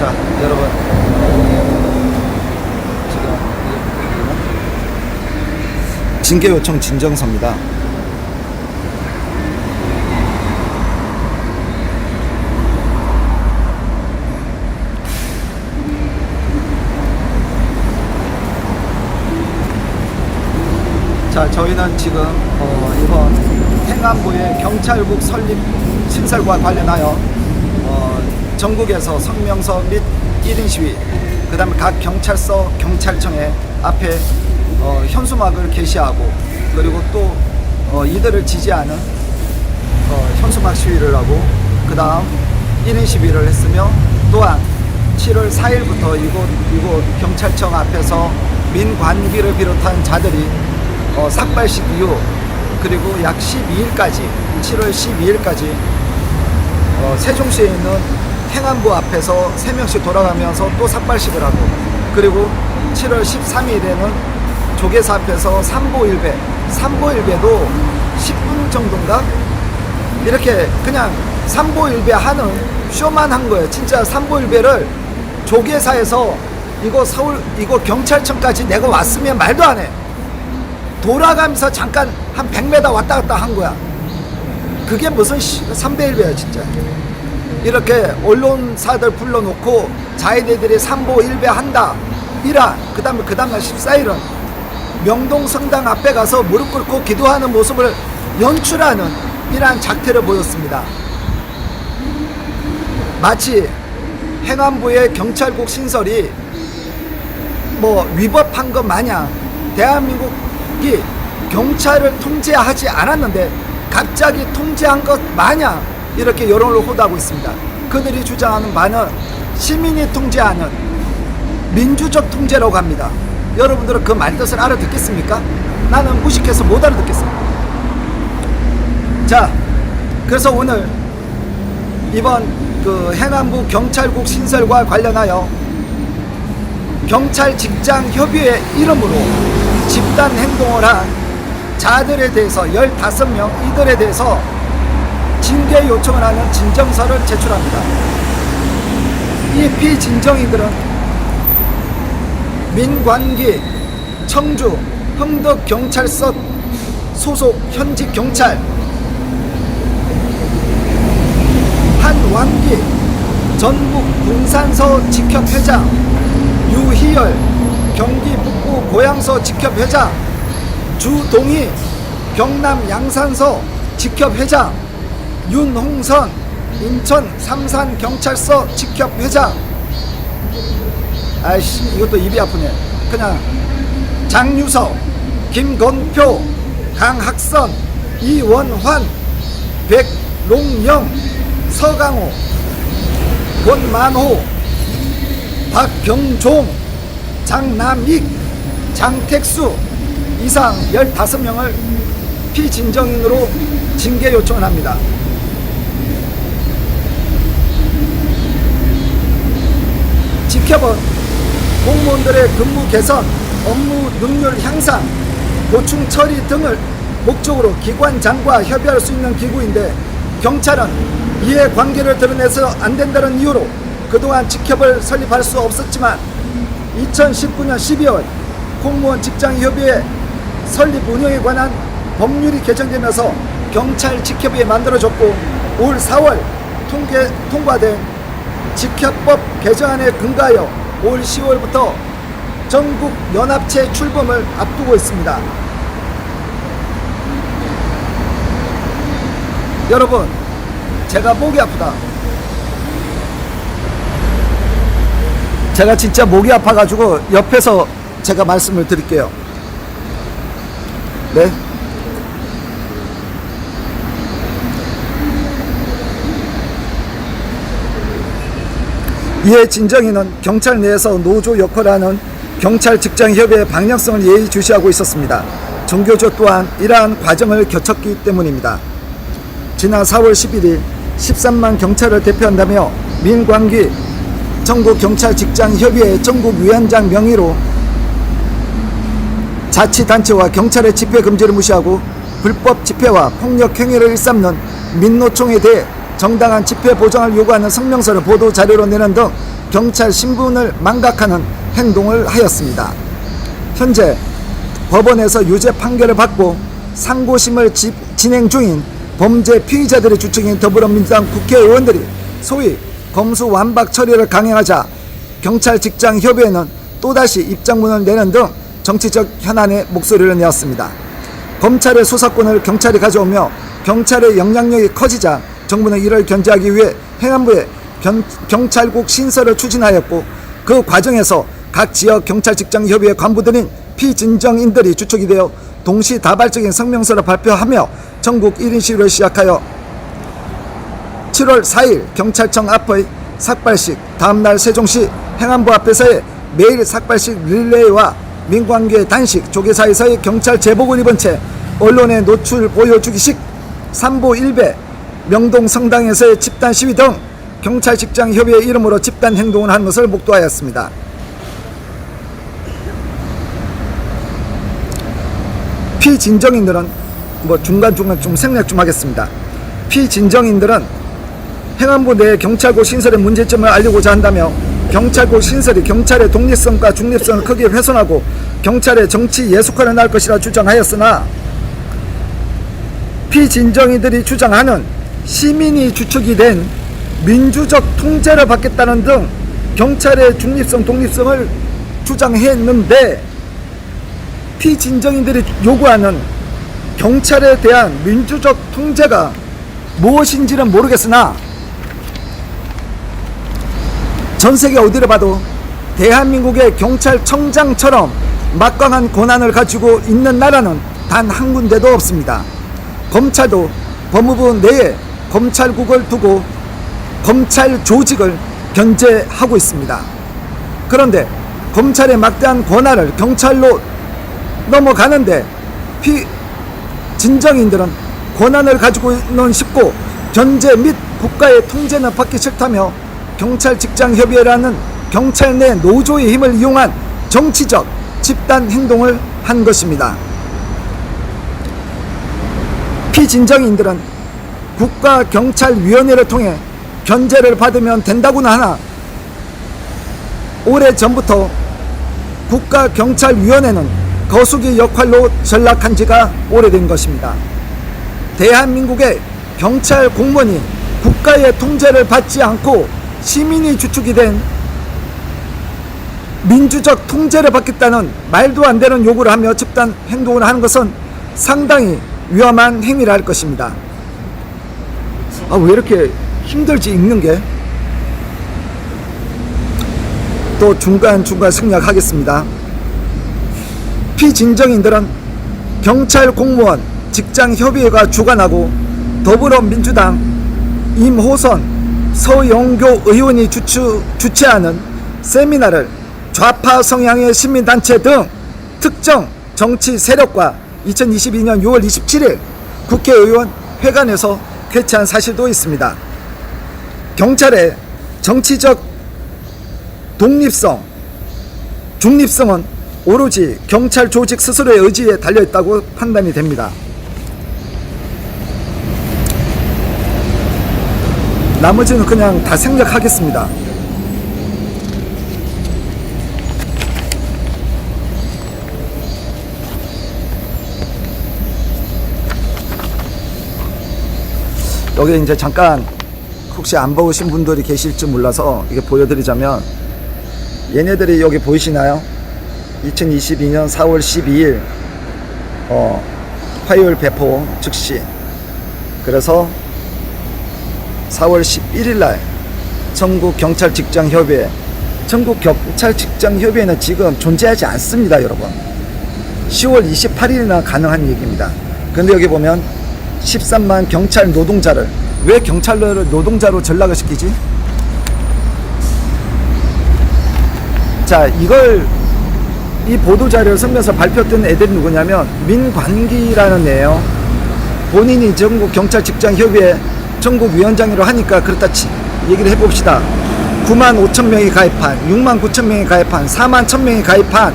자, 여러분. 지금 징계 요청 진정서입니다. 자, 저희는 지금 이번 행안부의 경찰국 설립 신설과 관련하여 전국에서 성명서 및 1인 시위, 그 다음에 각 경찰서, 경찰청에 앞에 현수막을 게시하고, 그리고 또 이들을 지지하는 현수막 시위를 하고, 그 다음 1인 시위를 했으며, 또한 7월 4일부터 이곳 경찰청 앞에서 민관기를 비롯한 자들이 삭발식 이후, 그리고 약 12일까지 7월 12일까지 세종시에 있는 행안부 앞에서 3명씩 돌아가면서 또 삭발식을 하고, 그리고 7월 13일에는 조계사 앞에서 삼보일배, 삼보일배도 10분 정도인가? 이렇게 그냥 삼보일배 하는 쇼만 한 거예요. 진짜 삼보일배를 조계사에서 이곳 경찰청까지 내가 왔으면 말도 안 해. 돌아가면서 잠깐 한 100m 왔다 갔다 한 거야. 그게 무슨 삼배일배야 진짜. 이렇게 언론사들 불러놓고 자기네들이 삼보일배 한다 이라, 그 다음날 14일은 명동성당 앞에 가서 무릎 꿇고 기도하는 모습을 연출하는 이러한 작태를 보였습니다. 마치 행안부의 경찰국 신설이 위법한 것 마냥 대한민국이 경찰을 통제하지 않았는데 갑자기 통제한 것 마냥 이렇게 여론을 호도하고 있습니다. 그들이 주장하는 바는 시민이 통제하는 민주적 통제라고 합니다. 여러분들은 그 말뜻을 알아듣겠습니까? 나는 무식해서 못 알아듣겠습니다. 자, 그래서 오늘 이번 행안부 경찰국 신설과 관련하여 경찰 직장 협의회 이름으로 집단 행동을 한 자들에 대해서 15명 이들에 대해서 징계 요청을 하는 진정서를 제출합니다. 이 피진정인들은 민관기, 청주, 흥덕경찰서 소속 현직 경찰, 한완기 전북 군산서 직협회장, 유희열 경기 북부 고양서 직협회장, 주동희 경남 양산서 직협회장, 윤홍선 인천 삼산경찰서 직협회장, 아이씨 이것도 입이 아프네. 그냥 장유석, 김건표, 강학선, 이원환, 백롱영, 서강호, 권만호, 박경종, 장남익, 장택수 이상 15명을 피진정인으로 징계 요청을 합니다. 직협은 공무원들의 근무 개선, 업무 능률 향상, 고충 처리 등을 목적으로 기관장과 협의할 수 있는 기구인데, 경찰은 이해관계를 드러내서 안 된다는 이유로 그동안 직협을 설립할 수 없었지만 2019년 12월 공무원 직장협의회 설립 운영에 관한 법률이 개정되면서 경찰 직협이 만들어졌고, 올 4월 통과된 직협법 개정안에 근거하여 올 10월부터 전국 연합체 출범을 앞두고 있습니다. 여러분, 제가 목이 아프다. 제가 진짜 목이 아파가지고 옆에서 제가 말씀을 드릴게요. 네? 이에 진정인은 경찰 내에서 노조 역할을 하는 경찰 직장협의회 방향성을 예의주시하고 있었습니다. 정교조 또한 이러한 과정을 거쳤기 때문입니다. 지난 4월 11일 13만 경찰을 대표한다며 민관기 전국경찰직장협의회 전국위원장 명의로 자치단체와 경찰의 집회 금지를 무시하고 불법 집회와 폭력 행위를 일삼는 민노총에 대해 정당한 집회 보장을 요구하는 성명서를 보도 자료로 내는 등 경찰 신분을 망각하는 행동을 하였습니다. 현재 법원에서 유죄 판결을 받고 상고심을 진행 중인 범죄 피의자들의 주축인 더불어민주당 국회의원들이 소위 검수완박 처리를 강행하자 경찰 직장 협의회는 또다시 입장문을 내는 등 정치적 현안의 목소리를 내었습니다. 검찰의 수사권을 경찰이 가져오며 경찰의 영향력이 커지자 정부는 이를 견제하기 위해 행안부에 경찰국 신설을 추진하였고, 그 과정에서 각 지역 경찰 직장 협의회 간부들인 피진정인들이 주축이 되어 동시다발적인 성명서를 발표하며 전국 1인 시위를 시작하여 7월 4일 경찰청 앞의 삭발식, 다음날 세종시 행안부 앞에서의 매일 삭발식 릴레이와 민관계 단식, 조계사에서의 경찰 제복을 입은 채 언론에 노출 보여주기식, 삼보 일배, 명동 성당에서의 집단 시위 등 경찰 직장 협의회 이름으로 집단 행동을 한 것을 목도하였습니다. 피진정인들은 중간중간 좀 생략 좀 하겠습니다. 피진정인들은 행안부 내 경찰국 신설의 문제점을 알리고자 한다며 경찰국 신설이 경찰의 독립성과 중립성을 크게 훼손하고 경찰의 정치 예속화를 낳을 것이라 주장하였으나, 피진정인들이 주장하는 시민이 주축이 된 민주적 통제를 받겠다는 등 경찰의 중립성, 독립성을 주장했는데, 피진정인들이 요구하는 경찰에 대한 민주적 통제가 무엇인지는 모르겠으나 전세계 어디를 봐도 대한민국의 경찰청장처럼 막강한 권한을 가지고 있는 나라는 단 한 군데도 없습니다. 검찰도 법무부 내에 검찰국을 두고 검찰 조직을 견제하고 있습니다. 그런데 검찰의 막대한 권한을 경찰로 넘어가는데 피진정인들은 권한을 가지고는 싶고 견제 및 국가의 통제는 받기 싫다며 경찰 직장 협의회라는 경찰 내 노조의 힘을 이용한 정치적 집단 행동을 한 것입니다. 피진정인들은 국가경찰위원회를 통해 견제를 받으면 된다고는 하나, 오래전부터 국가경찰위원회는 거수기 역할로 전락한 지가 오래된 것입니다. 대한민국의 경찰 공무원이 국가의 통제를 받지 않고 시민이 주축이 된 민주적 통제를 받겠다는 말도 안 되는 요구를 하며 집단 행동을 하는 것은 상당히 위험한 행위를 할 것입니다. 왜 이렇게 힘들지 읽는 게? 또 중간중간 생략하겠습니다. 피진정인들은 경찰 공무원 직장협의회가 주관하고 더불어민주당 임호선 서영교 의원이 주최하는 세미나를 좌파 성향의 시민단체 등 특정 정치 세력과 2022년 6월 27일 국회의원 회관에서 개최한 사실도 있습니다. 경찰의 정치적 독립성, 중립성은 오로지 경찰 조직 스스로의 의지에 달려있다고 판단이 됩니다. 나머지는 그냥 다 생략하겠습니다. 여기 이제 잠깐 혹시 안 보신 분들이 계실지 몰라서 이게 보여드리자면, 얘네들이 여기 보이시나요? 2022년 4월 12일 화요일 배포 즉시, 그래서 4월 11일 날 전국경찰직장협의회, 전국경찰직장협의회는 지금 존재하지 않습니다, 여러분. 10월 28일이나 가능한 얘기입니다. 근데 여기 보면 13만 경찰 노동자를, 왜 경찰을 노동자로 전락을 시키지? 자, 이 보도자료를 쓰면서 발표했던 애들이 누구냐면 민관기라는 애예요. 본인이 전국경찰직장협의회 전국위원장으로 하니까 그렇다 얘기를 해봅시다. 9만 5천 명이 가입한, 6만 9천 명이 가입한, 4만 1천 명이 가입한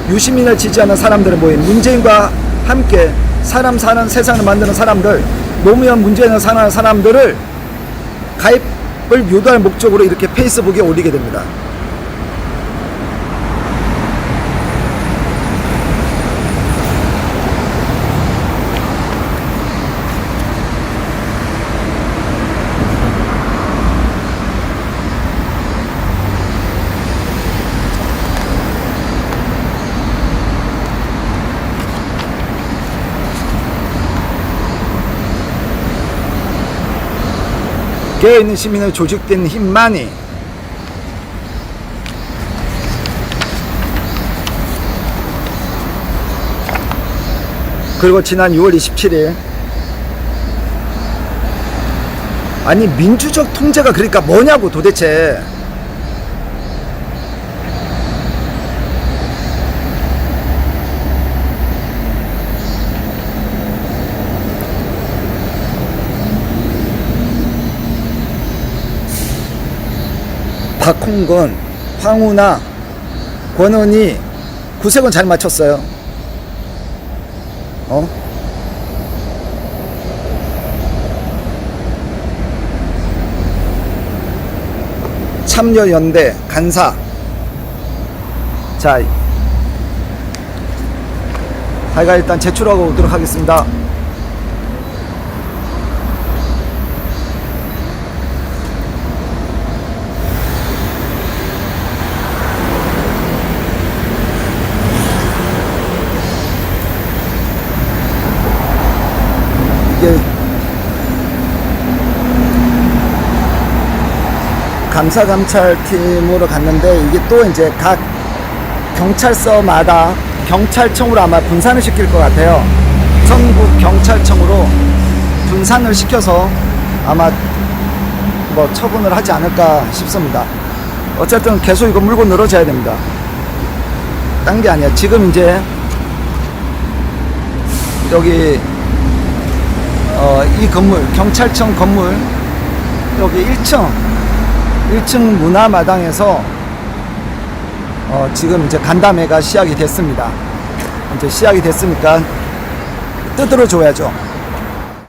유시민을 지지하는 사람들은 모인 문재인과 함께 사람 사는 세상을 만드는 사람들, 노무현 문재인을 사는 사람들을 유도할 목적으로 이렇게 페이스북에 올리게 됩니다. 깨어있는 시민의 조직된 힘만이 그리고 지난 6월 27일 아니 민주적 통제가 그러니까 뭐냐고 도대체. 박홍건, 황우나, 권은희 구색은 잘 맞췄어요. 참여연대 간사. 자, 제가 일단 제출하고 오도록 하겠습니다. 이게 감사감찰팀으로 갔는데 이게 또 이제 각 경찰서마다 경찰청으로 아마 분산을 시킬 것 같아요. 전국 경찰청으로 분산을 시켜서 아마 뭐 처분을 하지 않을까 싶습니다. 어쨌든 계속 이거 물고 늘어져야 됩니다. 딴 게 아니야. 지금 이제 여기 이 건물, 경찰청 건물 여기 1층 문화마당에서 지금 이제 간담회가 시작이 됐습니다. 이제 시작이 됐으니까 뜯어줘 줘야죠.